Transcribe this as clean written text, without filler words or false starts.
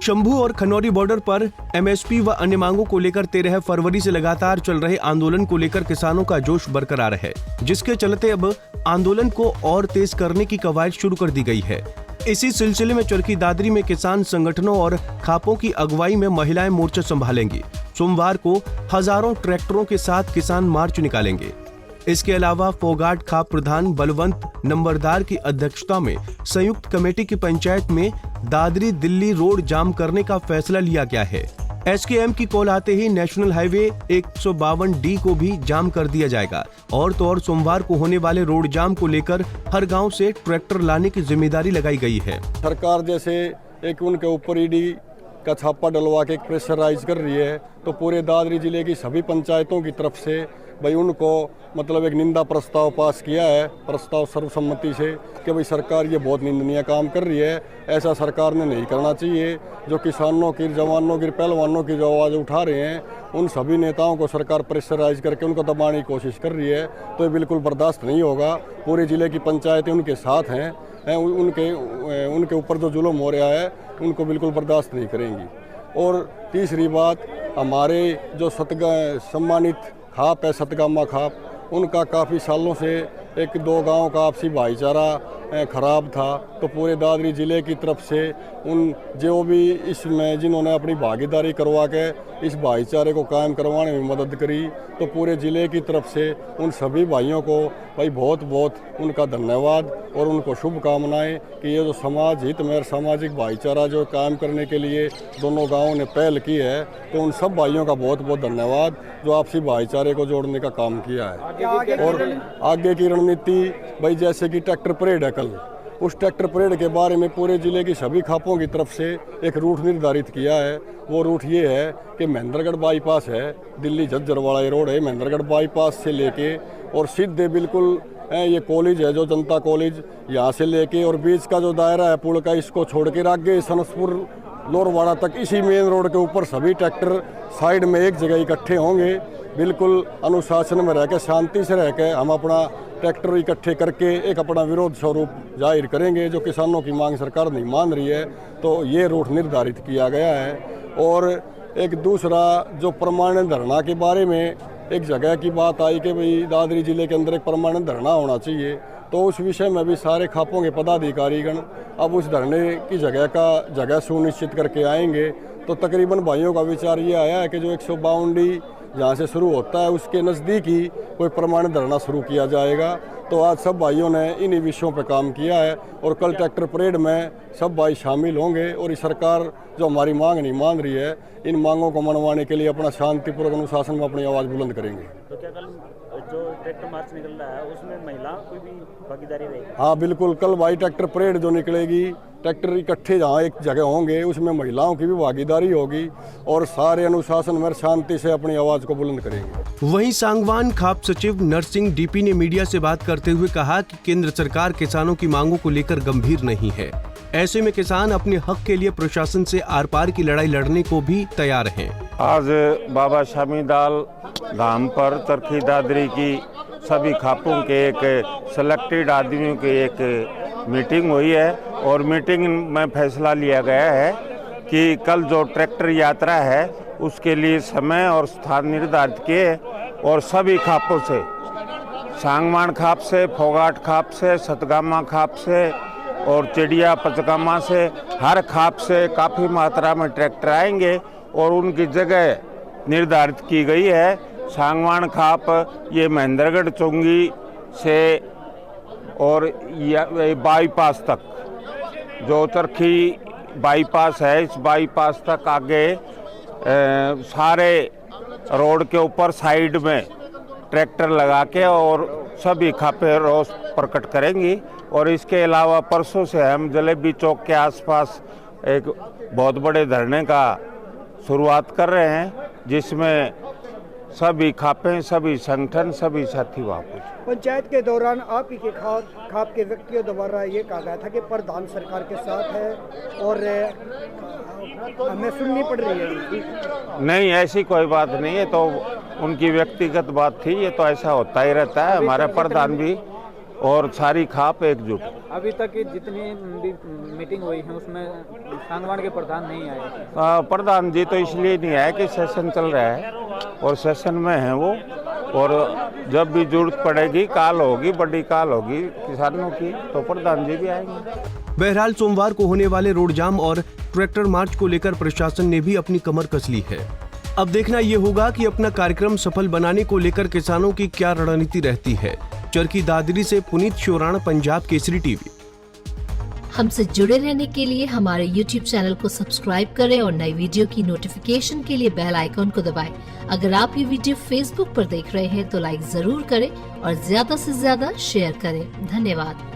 शंभू और खनौरी बॉर्डर पर एमएसपी व अन्य मांगों को लेकर 13 फरवरी से लगातार चल रहे आंदोलन को लेकर किसानों का जोश बरकरार है, जिसके चलते अब आंदोलन को और तेज करने की कवायद शुरू कर दी गई है। इसी सिलसिले में चरखी दादरी में किसान संगठनों और खापों की अगुवाई में महिलाएं मोर्चा संभालेंगी। सोमवार को हजारों ट्रैक्टरों के साथ किसान मार्च निकालेंगे। इसके अलावा फोगाट खाप प्रधान बलवंत नंबरदार की अध्यक्षता में संयुक्त कमेटी की पंचायत में दादरी दिल्ली रोड जाम करने का फैसला लिया गया है। एसकेएम की कॉल आते ही नेशनल हाईवे 152D को भी जाम कर दिया जाएगा। और तो और सोमवार को होने वाले रोड जाम को लेकर हर गांव से ट्रैक्टर लाने की जिम्मेदारी लगाई गई है। सरकार जैसे एक उनके ऊपर ईडी का छापा डलवा के प्रेशराइज कर रही है, तो पूरे दादरी जिले की सभी पंचायतों की तरफ से भाई उनको मतलब एक निंदा प्रस्ताव पास किया है, प्रस्ताव सर्वसम्मति से, कि भाई सरकार ये बहुत निंदनीय काम कर रही है, ऐसा सरकार ने नहीं करना चाहिए। जो किसानों की, जवानों की, पहलवानों की जो आवाज़ उठा रहे हैं, उन सभी नेताओं को सरकार प्रेशराइज करके उनको दबाने की कोशिश कर रही है, तो ये बिल्कुल बर्दाश्त नहीं होगा। पूरे ज़िले की पंचायतें उनके साथ हैं, उनके ऊपर जो जुल्म हो रहा है उनको बिल्कुल बर्दाश्त नहीं करेंगी। और तीसरी बात, हमारे जो सम्मानित खाप है सतगामा खाप, उनका काफ़ी सालों से एक दो गांव का आपसी भाईचारा खराब था, तो पूरे दादरी ज़िले की तरफ से उन जो भी इसमें जिन्होंने अपनी भागीदारी करवा के इस भाईचारे को कायम करवाने में मदद करी, तो पूरे ज़िले की तरफ से उन सभी भाइयों को भाई बहुत बहुत उनका धन्यवाद और उनको शुभकामनाएं कि ये जो समाज हित में सामाजिक भाईचारा जो कायम करने के लिए दोनों गाँवों ने पहल की है, तो उन सब भाइयों का बहुत बहुत धन्यवाद जो आपसी भाईचारे को जोड़ने का काम किया है। और आगे की रणनीति भाई जैसे कि ट्रैक्टर परेड है कल, उस ट्रैक्टर परेड के बारे में पूरे ज़िले की सभी खापों की तरफ से एक रूट निर्धारित किया है। वो रूट ये है कि महेंद्रगढ़ बाईपास है, दिल्ली झज्जर वाला ये रोड है, महेंद्रगढ़ बाईपास से लेके और सीधे बिल्कुल ये कॉलेज है जो जनता कॉलेज, यहाँ से लेके और बीच का जो दायरा है पुल का, इसको छोड़ के आगे सनसपुर लोरवाड़ा तक इसी मेन रोड के ऊपर सभी ट्रैक्टर साइड में एक जगह इकट्ठे होंगे। बिल्कुल अनुशासन में रह के, शांति से रह के हम अपना ट्रैक्टर इकट्ठे करके एक अपना विरोध स्वरूप जाहिर करेंगे। जो किसानों की मांग सरकार नहीं मान रही है, तो ये रूट निर्धारित किया गया है। और एक दूसरा जो परमानेंट धरना के बारे में एक जगह की बात आई कि भाई दादरी जिले के अंदर एक परमानेंट धरना होना चाहिए, तो उस विषय में भी सारे खापों के पदाधिकारीगण अब उस धरने की जगह सुनिश्चित करके आएंगे। तो तकरीबन भाइयों का विचार ये आया है कि जो 152D जहाँ से शुरू होता है उसके नज़दीक ही कोई परमानेंट धरना शुरू किया जाएगा। तो आज सब भाइयों ने इन्हीं विषयों पर काम किया है और कल ट्रैक्टर परेड में सब भाई शामिल होंगे। और ये सरकार जो हमारी मांग नहीं मान रही है, इन मांगों को मनवाने के लिए अपना शांतिपूर्वक अनुशासन में अपनी आवाज़ बुलंद करेंगे। तो क्या कल जो ट्रैक्टर मार्च निकल रहा है उसमें महिलाओं की भी भागीदारी रहेगी? हाँ बिल्कुल, कल भाई ट्रैक्टर परेड जो निकलेगी, ट्रैक्टर इकट्ठे जहाँ एक जगह होंगे उसमें महिलाओं की भी भागीदारी होगी और सारे अनुशासन में शांति से अपनी आवाज़ को बुलंद करेंगे। वहीं सांगवान खाप सचिव नरसिंह डीपी ने मीडिया से बात करते हुए कहा कि केंद्र सरकार किसानों की मांगों को लेकर गंभीर नहीं है। ऐसे में किसान अपने हक के लिए प्रशासन से आर पार की लड़ाई लड़ने को भी तैयार हैं। आज बाबा शामीदाल धाम पर चरखी दादरी की सभी खापों के एक सिलेक्टेड आदमियों की एक मीटिंग हुई है और मीटिंग में फैसला लिया गया है कि कल जो ट्रैक्टर यात्रा है उसके लिए समय और स्थान निर्धारित किए और सभी खापों से, सांगवान खाप से, फोगाट खाप से, सतगामा खाप से और चिड़िया पचगामा से, हर खाप से काफ़ी मात्रा में ट्रैक्टर आएंगे और उनकी जगह निर्धारित की गई है। सांगवान खाप ये महेंद्रगढ़ चुंगी से और बाईपास तक, जो चरखी बाईपास है, इस बाईपास तक आगे सारे रोड के ऊपर साइड में ट्रैक्टर लगा के और सभी खापे रोष प्रकट करेंगी। और इसके अलावा परसों से हम जलेबी चौक के आसपास एक बहुत बड़े धरने का शुरुआत कर रहे हैं, जिसमें सभी खापें, सभी संगठन, सभी साथी वहाँ पे। पंचायत के दौरान आप ही के खाप के व्यक्तियों द्वारा ये कहा गया था कि प्रधान सरकार के साथ है और हमें सुननी पड़ रही है। नहीं, ऐसी कोई बात नहीं है, तो उनकी व्यक्तिगत बात थी, ये तो ऐसा होता ही रहता है। हमारे प्रधान भी और सारी खाप एकजुट। अभी तक की जितनी भी मीटिंग हुई है उसमें सांगवान के प्रधान नहीं आए। प्रधान जी तो इसलिए नहीं आए कि सेशन चल रहा है और सेशन में है वो, और जब भी जरूरत पड़ेगी, काल होगी, बड़ी काल होगी किसानों की, तो प्रधान जी भी आएंगे। बहरहाल सोमवार को होने वाले रोड जाम और ट्रैक्टर मार्च को लेकर प्रशासन ने भी अपनी कमर कस ली है। अब देखना ये होगा कि अपना कार्यक्रम सफल बनाने को लेकर किसानों की क्या रणनीति रहती है। चरखी दादरी से पुनीत शोराण, पंजाब केसरी टीवी। हमसे जुड़े रहने के लिए हमारे YouTube चैनल को सब्सक्राइब करें और नई वीडियो की नोटिफिकेशन के लिए बेल आइकॉन को दबाएं। अगर आप ये वीडियो Facebook पर देख रहे हैं तो लाइक जरूर करें और ज्यादा से ज्यादा शेयर करें। धन्यवाद।